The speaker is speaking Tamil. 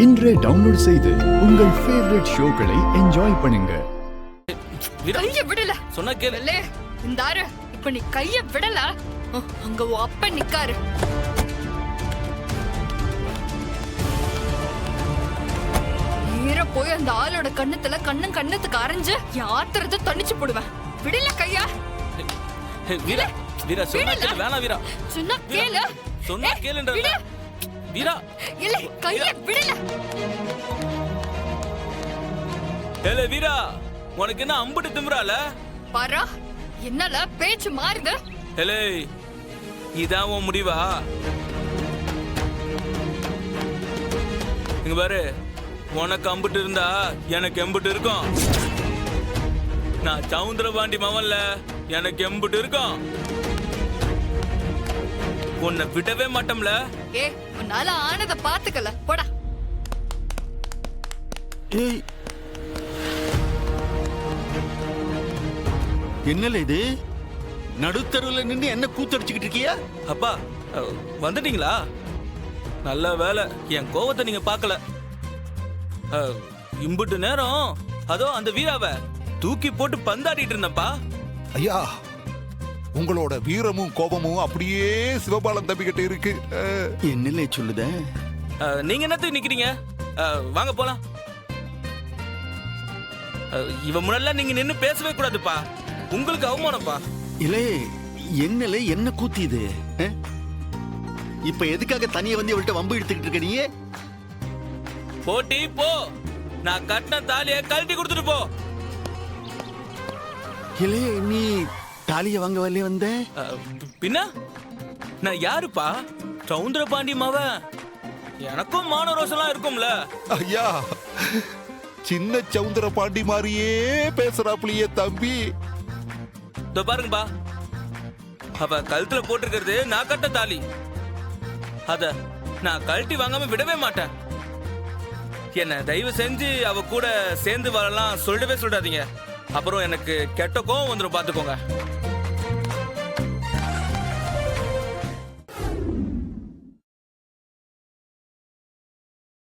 இன்றே டவுன்லோட் செய்து உங்கள் ஃபேவரட் ஷோக்களை என்ஜாய் பண்ணுங்க. கைய விடல சொன்னா கேளு. இந்தாரு இப்ப நீ கைய விடல, அங்க உன் அப்பா நிக்காரு. நேர போய் அந்த ஆளோட கண்ணத்துல கண்ணத்துக்கு அரைஞ்சு என் ஆத்திரத்தை தணிச்சு போடுவேன். விடல கையா. வீரா வீரா சொன்னா கேளு. வேணா வீரா, சொன்னா கேளு. சொன்னா கேளுன்ற வீரா. இல்ல கைய விடல. ஏலே வீரா, உனக்கு என்ன அம்புட்டு திமிரால? பாரா என்னால பேச்சு மாறுது. ஏலே இதான் உன் முடிவா? இங்க பாரு, உனக்கு அம்புட்டு இருந்தா எனக்கு எம்புட்டு இருக்கும். நான் சவுந்தரபாண்டி மவன்ல, எனக்கு எம்புட்டு இருக்கும். உன்னை விடவே மாட்டோம்ல. ஏ உன்னால ஆனத பாத்துக்கல போடா. ஏய், என்னல இது? நடுத்தருவுல நின்று என்ன கூத்தடிச்சுக்கிட்டு இருக்கியா? அப்பா வந்துட்டீங்களா? நல்ல வேலை என் கோவத்தை நீங்க பார்க்கல. இம்புட்டு நேரம் அதோ அந்த வீராவை தூக்கி போட்டு பந்தாடிட்டு இருந்தப்பா. ஐயா, உங்களோட வீரமும் கோபமும் அப்படியே சிவபாலன் தம்பிக்கிட்ட இருக்கு. என்னல சொல்லுத? நீங்க என்னத்துக்கு நிக்கிறீங்க? வாங்க போலாம். இவ முன்னால நீங்க நின்னு பேசவே கூடாதுப்பா, உங்களுக்கு அவமானப்பா. இல்ல என்னல என்ன கூத்தி இது? இப்ப எதுக்காக தனியா வந்து இவள்கிட்ட வம்பு எடுத்துக்கிட்டு இருக்க நீ? போட்டி போ, நான் கட்டின தாலியை கழட்டி கொடுத்துட்டு போ. இல்ல நீ தாலிய வாங்க வரல வந்த? பின்ன நான் யாருப்பா? சவுந்தரபாண்டி மவன். எனக்கும் மான ரோஷம்லாம் இருக்கும்ல. ஐயா, சின்ன சவுந்தர பாண்டி மாதிரியே பேசுறாப்லையே தம்பி. இதோ பாருங்கப்பா, அவ கழுத்துல போட்டிருக்கிறது நான் கட்ட தாலி. அத நான் கழட்டி வாங்காம விடவே மாட்டேன். என்ன தயவு செஞ்சு அவ கூட சேர்ந்து வரலாம் சொல்லவே சொல்லாதீங்க, அப்புறம் எனக்கு கெட்ட கோவம் வந்துடும் பாத்துக்கோங்க.